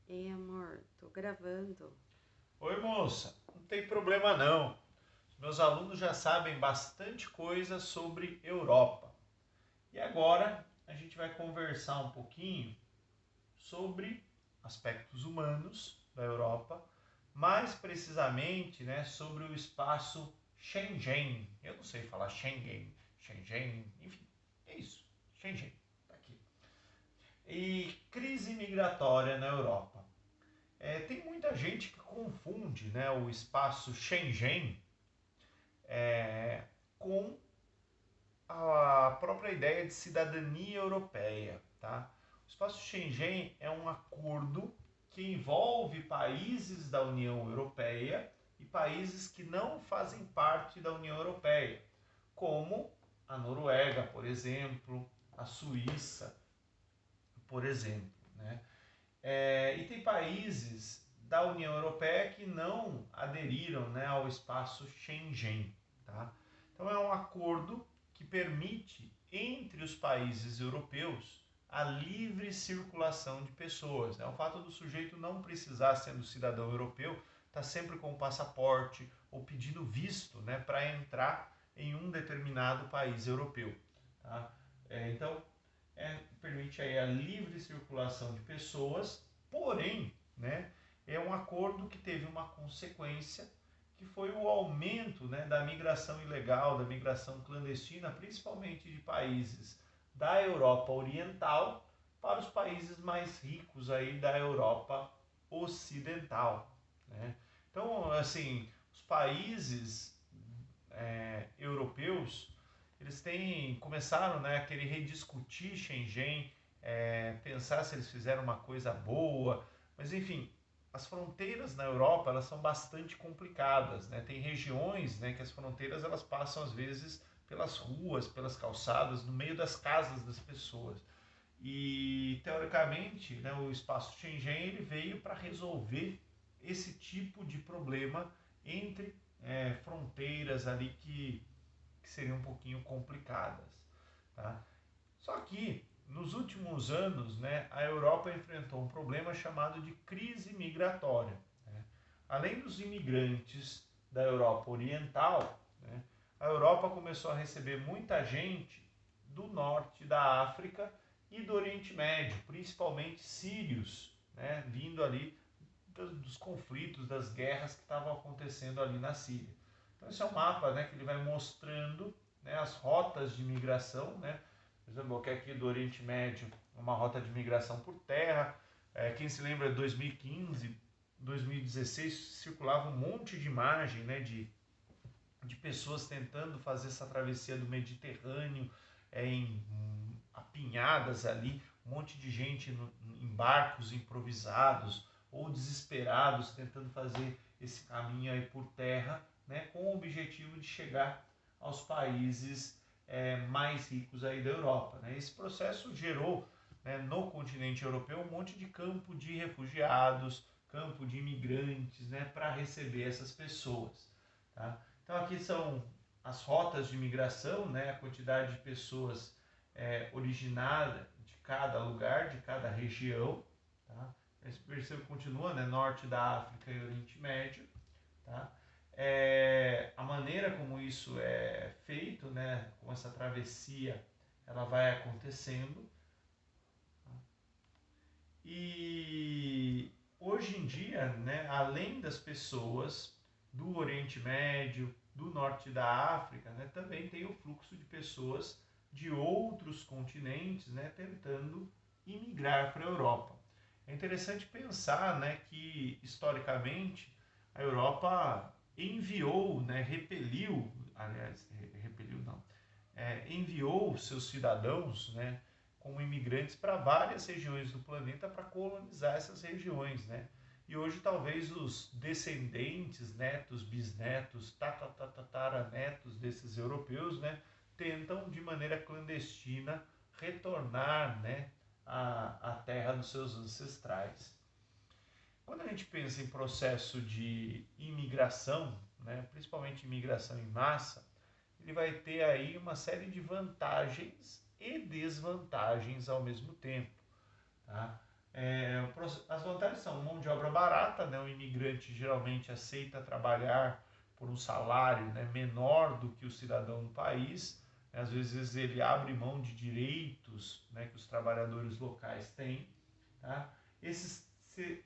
Ei, amor, tô gravando. Oi, moça, não tem problema não. Os meus alunos já sabem bastante coisa sobre Europa. E agora a gente vai conversar um pouquinho sobre aspectos humanos da Europa, mais precisamente, né, sobre o espaço Schengen. Eu não sei falar Schengen, enfim, é isso, Schengen, tá aqui. E crise migratória na Europa. Tem muita gente que confunde, né, o espaço Schengen com a própria ideia de cidadania europeia. Tá? O espaço Schengen é um acordo que envolve países da União Europeia e países que não fazem parte da União Europeia, como a Noruega, por exemplo, a Suíça, por exemplo. Né? E tem países da União Europeia que não aderiram, né, ao espaço Schengen. Tá? Então é um acordo que permite entre os países europeus a livre circulação de pessoas. Né? O fato do sujeito não precisar, sendo cidadão europeu, estar sempre com o passaporte ou pedindo visto, né, para entrar em um determinado país europeu. Tá? Então, permite aí a livre circulação de pessoas, porém, né, é um acordo que teve uma consequência que foi o aumento, né, da migração ilegal, da migração clandestina, principalmente de países da Europa Oriental para os países mais ricos aí da Europa Ocidental. Né? Então, assim, os países europeus eles começaram, né, a querer rediscutir Schengen, pensar se eles fizeram uma coisa boa, mas enfim, as fronteiras na Europa elas são bastante complicadas, né? Tem regiões, né, que as fronteiras elas passam às vezes pelas ruas, pelas calçadas, no meio das casas das pessoas. E teoricamente, né, o espaço Schengen ele veio para resolver esse tipo de problema entre fronteiras ali que seriam um pouquinho complicadas. Tá? Só que nos últimos anos, né, a Europa enfrentou um problema chamado de crise migratória. Né? Além dos imigrantes da Europa Oriental, né, a Europa começou a receber muita gente do norte da África e do Oriente Médio, principalmente sírios, né, vindo ali dos conflitos, das guerras que estavam acontecendo ali na Síria. Então esse é um mapa, né, que ele vai mostrando, né, as rotas de migração, né? Por exemplo, aqui do Oriente Médio, uma rota de migração por terra. Quem se lembra de 2015, 2016, circulava um monte de imagem, né, de pessoas tentando fazer essa travessia do Mediterrâneo em apinhadas ali, um monte de gente em barcos improvisados ou desesperados tentando fazer esse caminho aí por terra, né, com o objetivo de chegar aos países mais ricos aí da Europa. Né? Esse processo gerou, né, no continente europeu um monte de campo de refugiados, campo de imigrantes, né, para receber essas pessoas. Tá? Então aqui são as rotas de migração, né, a quantidade de pessoas originada de cada lugar, de cada região. Tá? Esse percebo continua, né, norte da África e Oriente Médio. Tá? A maneira como isso é feito, né, como essa travessia ela vai acontecendo. Tá? E hoje em dia, né, além das pessoas do Oriente Médio, do norte da África, né, também tem o fluxo de pessoas de outros continentes, né, tentando imigrar para a Europa. É interessante pensar, né, que historicamente a Europa enviou, né, repeliu, aliás, repeliu não, enviou seus cidadãos, né, como imigrantes para várias regiões do planeta para colonizar essas regiões, né? E hoje talvez os descendentes, netos, bisnetos, tataranetos desses europeus, né, tentam de maneira clandestina retornar, né, à terra dos seus ancestrais. Quando a gente pensa em processo de imigração, né, principalmente imigração em massa, ele vai ter aí uma série de vantagens e desvantagens ao mesmo tempo. Tá? As vantagens são mão de obra barata, né? O imigrante geralmente aceita trabalhar por um salário, né, menor do que o cidadão do país. Às vezes ele abre mão de direitos, né, que os trabalhadores locais têm. Tá? Esses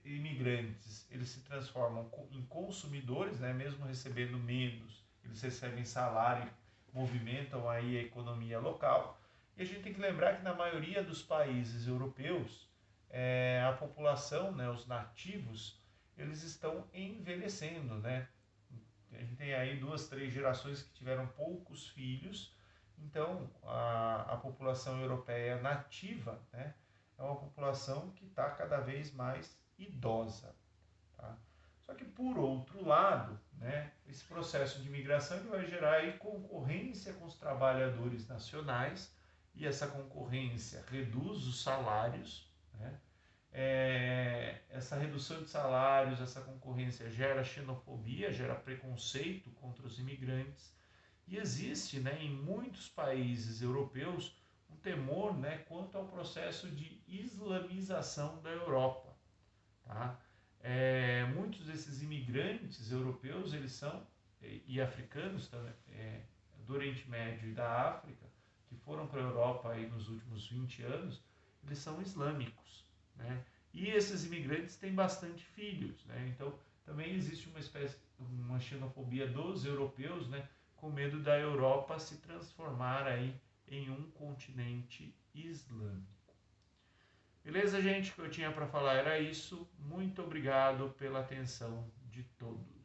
imigrantes eles se transformam em consumidores, né, mesmo recebendo menos, eles recebem salário e movimentam aí a economia local. E a gente tem que lembrar que na maioria dos países europeus, a população, né, os nativos, eles estão envelhecendo, né? A gente tem aí 2, 3 gerações que tiveram poucos filhos, então a população europeia nativa, né, é uma população que está cada vez mais idosa. Tá? Só que por outro lado, né, esse processo de imigração ele vai gerar aí concorrência com os trabalhadores nacionais e essa concorrência reduz os salários, né? Essa redução de salários, essa concorrência gera xenofobia, gera preconceito contra os imigrantes e existe, né, em muitos países europeus um temor, né, quanto ao processo de islamização da Europa. Tá? Muitos desses imigrantes europeus eles são e africanos também, do Oriente Médio e da África que foram para a Europa aí nos últimos 20 anos, eles são islâmicos, né? E esses imigrantes têm bastante filhos, né? Então também existe uma espécie, uma xenofobia dos europeus, né? Com medo da Europa se transformar aí em um continente islâmico. Beleza, gente? O que eu tinha para falar era isso. Muito obrigado pela atenção de todos.